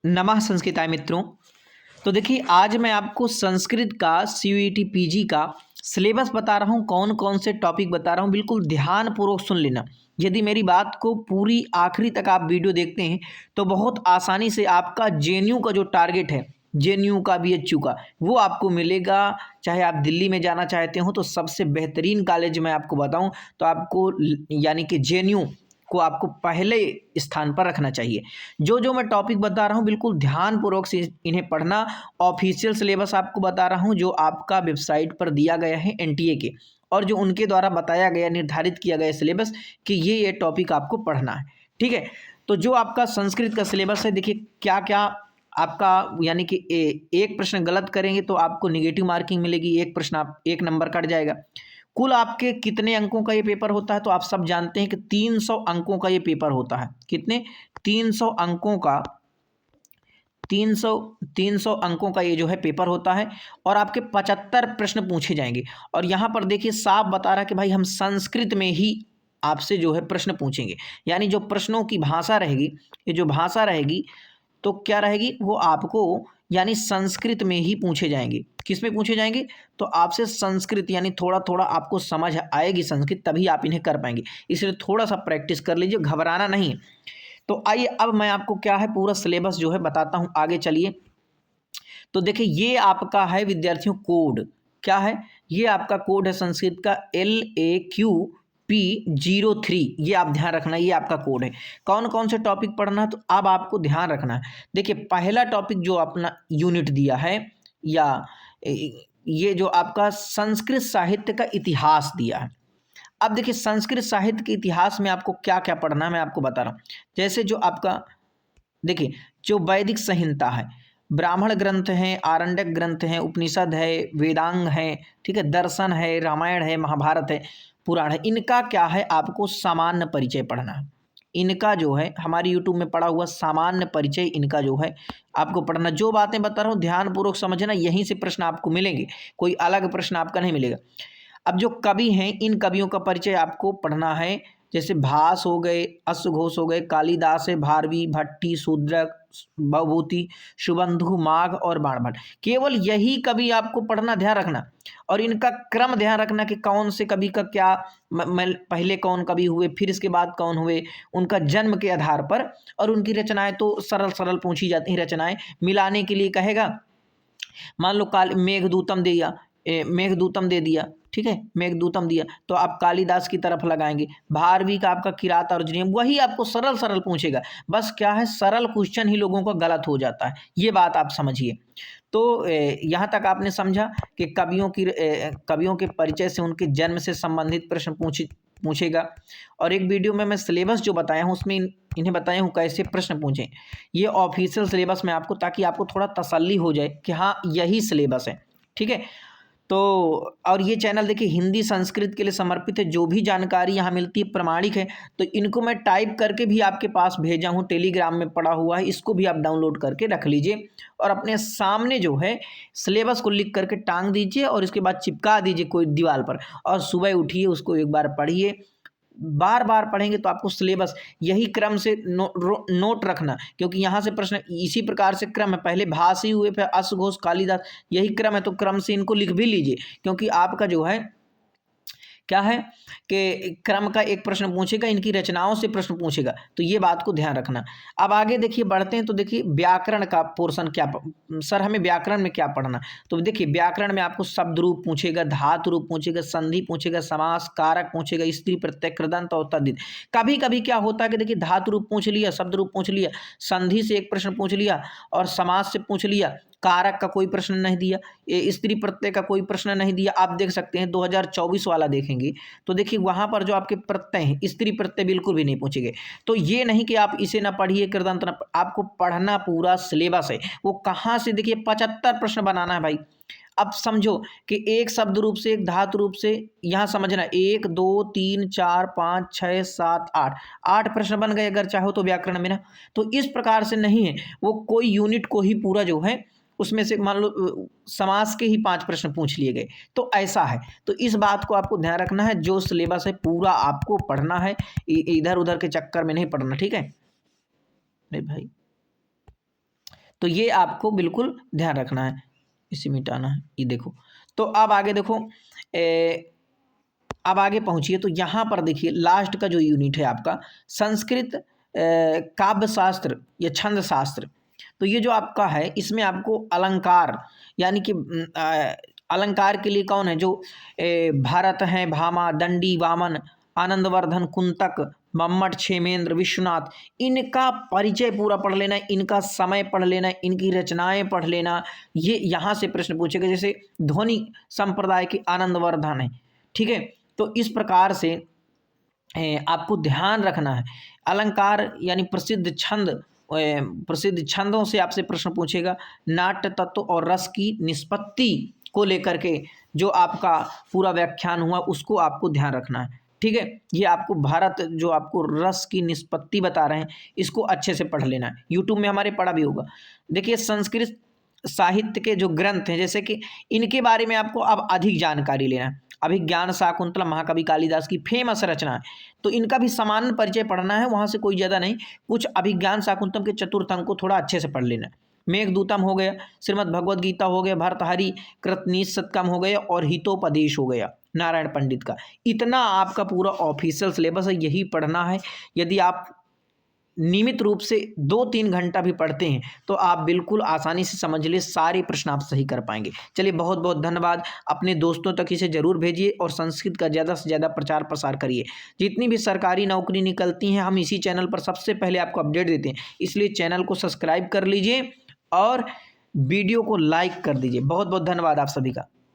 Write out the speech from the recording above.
नमः संस्कृताय मित्रों। तो देखिए आज मैं आपको संस्कृत का CUET PG का सिलेबस बता रहा हूँ, कौन कौन से टॉपिक बता रहा हूँ, बिल्कुल ध्यानपूर्वक सुन लेना। यदि मेरी बात को पूरी आखिरी तक आप वीडियो देखते हैं तो बहुत आसानी से आपका JNU का जो टारगेट है, JNU का BHU का, वो आपको मिलेगा। चाहे आप दिल्ली में जाना चाहते हो तो सबसे बेहतरीन कॉलेज मैं आपको बताऊं तो आपको यानी कि JNU को आपको पहले स्थान पर रखना चाहिए। जो जो मैं टॉपिक बता रहा हूँ बिल्कुल ध्यानपूर्वक से इन्हें पढ़ना। ऑफिशियल सिलेबस आपको बता रहा हूँ जो आपका वेबसाइट पर दिया गया है NTA के, और जो उनके द्वारा बताया गया निर्धारित किया गया सिलेबस कि ये टॉपिक आपको पढ़ना है। ठीक है, तो जो आपका संस्कृत का सिलेबस है, देखिए क्या क्या आपका यानी कि एक प्रश्न गलत करेंगे तो आपको निगेटिव मार्किंग मिलेगी, एक प्रश्न आप 1 नंबर कट जाएगा। कुल आपके कितने अंकों का ये पेपर होता है तो आप सब जानते हैं कि 300 अंकों का ये पेपर होता है। कितने? 300 अंकों का 300 अंकों का ये जो है पेपर होता है, और आपके 75 प्रश्न पूछे जाएंगे। और यहाँ पर देखिए साफ बता रहा है कि भाई हम संस्कृत में ही आपसे जो है प्रश्न पूछेंगे, यानी जो प्रश्नों की भाषा रहेगी, ये जो भाषा रहेगी तो क्या रहेगी, वो आपको यानी संस्कृत में ही पूछे जाएंगे। किस में पूछे जाएंगे? तो आपसे संस्कृत, यानी थोड़ा थोड़ा आपको समझ आएगी संस्कृत, तभी आप इन्हें कर पाएंगे। इसलिए थोड़ा सा प्रैक्टिस कर लीजिए, घबराना नहीं है। तो आइए अब मैं आपको क्या है पूरा सिलेबस जो है बताता हूँ, आगे चलिए। तो देखिए ये आपका है विद्यार्थियों कोड। क्या है? ये आपका कोड है संस्कृत का LAQP03। ये आप ध्यान रखना, ये आपका कोड है। कौन कौन से टॉपिक पढ़ना है तो अब आपको ध्यान रखना है। देखिए पहला टॉपिक जो अपना यूनिट दिया है, या ये जो आपका संस्कृत साहित्य का इतिहास दिया है। अब देखिए संस्कृत साहित्य के इतिहास में आपको क्या क्या पढ़ना है मैं आपको बता रहा हूँ। जैसे जो आपका देखिए जो वैदिक संहिता है, ब्राह्मण ग्रंथ हैं, आरण्यक ग्रंथ हैं, उपनिषद है, वेदांग है, ठीक है, दर्शन है, रामायण है, महाभारत है, पुराण है, इनका क्या है आपको सामान्य परिचय पढ़ना है। इनका जो है हमारी यूट्यूब में पढ़ा हुआ सामान्य परिचय, इनका जो है आपको पढ़ना। जो बातें बता रहा हूँ ध्यानपूर्वक समझना, यहीं से प्रश्न आपको मिलेंगे, कोई अलग प्रश्न आपका नहीं मिलेगा। अब जो कवि हैं, इन कवियों का परिचय आपको पढ़ना है। जैसे भास हो गए, अश्वघोष हो गए, कालिदास है, भारवी, भट्टी, शूद्रक, भवभूति, सुबंधु, माघ और बाणभट्ट। केवल यही कवि आपको पढ़ना, ध्यान रखना। और इनका क्रम ध्यान रखना कि कौन से कवि का क्या पहले कौन कवि हुए, फिर इसके बाद कौन हुए, उनका जन्म के आधार पर। और उनकी रचनाएं तो सरल सरल पूछी जाती हैं, रचनाएं मिलाने के लिए कहेगा। मान लो काल मेघदूतम दिया, मेघदूतम दे दिया, ठीक है, मेघदूतम दिया तो आप कालिदास की तरफ लगाएंगे। भारवी का आपका किरात अर्जुनीय, वही आपको सरल सरल पूछेगा। बस क्या है, सरल क्वेश्चन ही लोगों का गलत हो जाता है, ये बात आप समझिए। तो यहाँ तक आपने समझा कि कवियों के परिचय से, उनके जन्म से संबंधित प्रश्न पूछेगा। और एक वीडियो में मैं सिलेबस जो बताया हूँ उसमें इन्हें बताया हूँ कैसे प्रश्न पूछें। ये ऑफिशियल सिलेबस में आपको, ताकि आपको थोड़ा तसल्ली हो जाए कि हाँ यही सिलेबस है। ठीक है, तो और ये चैनल देखिए हिंदी संस्कृत के लिए समर्पित है। जो भी जानकारी यहाँ मिलती है प्रमाणिक है। तो इनको मैं टाइप करके भी आपके पास भेजा हूँ, टेलीग्राम में पड़ा हुआ है, इसको भी आप डाउनलोड करके रख लीजिए और अपने सामने जो है सिलेबस को लिख करके टांग दीजिए और इसके बाद चिपका दीजिए कोई दीवार पर, और सुबह उठिए उसको एक बार पढ़िए। बार बार पढ़ेंगे तो आपको सिलेबस यही क्रम से नोट रखना, क्योंकि यहाँ से प्रश्न इसी प्रकार से क्रम है, पहले भाषी हुए फिर अश्वघोष कालिदास, यही क्रम है। तो क्रम से इनको लिख भी लीजिए, क्योंकि आपका जो है क्या है कि क्रम का एक प्रश्न पूछेगा, इनकी रचनाओं से प्रश्न पूछेगा, तो ये बात को ध्यान रखना। अब आगे देखिए बढ़ते हैं, तो देखिए व्याकरण का पोर्शन क्या सर हमें व्याकरण में क्या पढ़ना। तो देखिए व्याकरण में आपको शब्द रूप पूछेगा, धातु रूप पूछेगा, संधि पूछेगा, समास, कारक पूछेगा, स्त्री प्रत्यय, कृदंत और तद्धित। कभी कभी क्या होता है कि देखिए धातु रूप पूछ लिया, शब्द रूप पूछ लिया, संधि से एक प्रश्न पूछ लिया और समास से पूछ लिया, कारक का कोई प्रश्न नहीं दिया, स्त्री प्रत्यय का कोई प्रश्न नहीं दिया। आप देख सकते हैं 2024 वाला देखेंगे तो देखिए वहां पर जो आपके प्रत्यय हैं, स्त्री प्रत्यय बिल्कुल भी नहीं पूछे गए। तो ये नहीं कि आप इसे ना पढ़िए, कृदंत ना, आपको पढ़ना पूरा सिलेबस है। वो कहाँ से, देखिए 75 प्रश्न बनाना है भाई। अब समझो कि एक शब्द रूप से, एक धातु रूप से, यहाँ समझना 1 2 3 4 5 6 7 8, 8 प्रश्न बन गए अगर चाहो तो व्याकरण में ना। तो इस प्रकार से नहीं है, वो कोई यूनिट को ही पूरा जो है उसमें से मान लो समास के ही 5 प्रश्न पूछ लिए गए, तो ऐसा है। तो इस बात को आपको ध्यान रखना है, जो सिलेबस है पूरा आपको पढ़ना है, इधर उधर के चक्कर में नहीं पढ़ना। ठीक है मेरे भाई, तो ये आपको बिल्कुल ध्यान रखना है, इसे मिटाना है। ये देखो, तो अब आगे देखो, अब आगे पहुंचिए तो यहाँ पर देखिए लास्ट का जो यूनिट है आपका संस्कृत काव्य शास्त्र या छंद शास्त्र। तो ये जो आपका है इसमें आपको अलंकार यानी कि अलंकार के लिए कौन है जो भारत हैं, भामा, दंडी, वामन, आनंदवर्धन, कुंतक, मम्मट, क्षेमेंद्र, विश्वनाथ, इनका परिचय पूरा पढ़ लेना, इनका समय पढ़ लेना, इनकी रचनाएं पढ़ लेना। ये यहाँ से प्रश्न पूछेगा, जैसे ध्वनि संप्रदाय के आनंदवर्धन है, ठीक है। तो इस प्रकार से आपको ध्यान रखना है। अलंकार यानी प्रसिद्ध छंद, प्रसिद्ध छंदों से आपसे प्रश्न पूछेगा। नाट्य तत्व और रस की निष्पत्ति को लेकर के जो आपका पूरा व्याख्यान हुआ उसको आपको ध्यान रखना है, ठीक है। ये आपको भारत जो आपको रस की निष्पत्ति बता रहे हैं इसको अच्छे से पढ़ लेना है, यूट्यूब में हमारे पढ़ा भी होगा। देखिए संस्कृत साहित्य के जो ग्रंथ हैं जैसे कि इनके बारे में आपको अब अधिक जानकारी लेना है। अभिज्ञान शाकुंतलम महाकवि कालिदास की फेमस रचना है, तो इनका भी सामान्य परिचय पढ़ना है, वहाँ से कोई ज़्यादा नहीं। कुछ अभिज्ञान शाकुंतलम के चतुर्थ अंक को थोड़ा अच्छे से पढ़ लेना है। मेघदूतम हो गया, श्रीमद् भगवद गीता हो गया, भर्तहरि कृतनिषत्कम हो गया और हितोपदेश हो गया नारायण पंडित का। इतना आपका पूरा ऑफिशियल सिलेबस है, यही पढ़ना है। यदि आप नियमित रूप से 2-3 घंटा भी पढ़ते हैं तो आप बिल्कुल आसानी से समझ लिए सारे प्रश्न आप सही कर पाएंगे। चलिए बहुत बहुत धन्यवाद। अपने दोस्तों तक इसे ज़रूर भेजिए और संस्कृत का ज़्यादा से ज़्यादा प्रचार प्रसार करिए। जितनी भी सरकारी नौकरी निकलती हैं हम इसी चैनल पर सबसे पहले आपको अपडेट देते हैं, इसलिए चैनल को सब्सक्राइब कर लीजिए और वीडियो को लाइक कर दीजिए। बहुत बहुत धन्यवाद आप सभी का।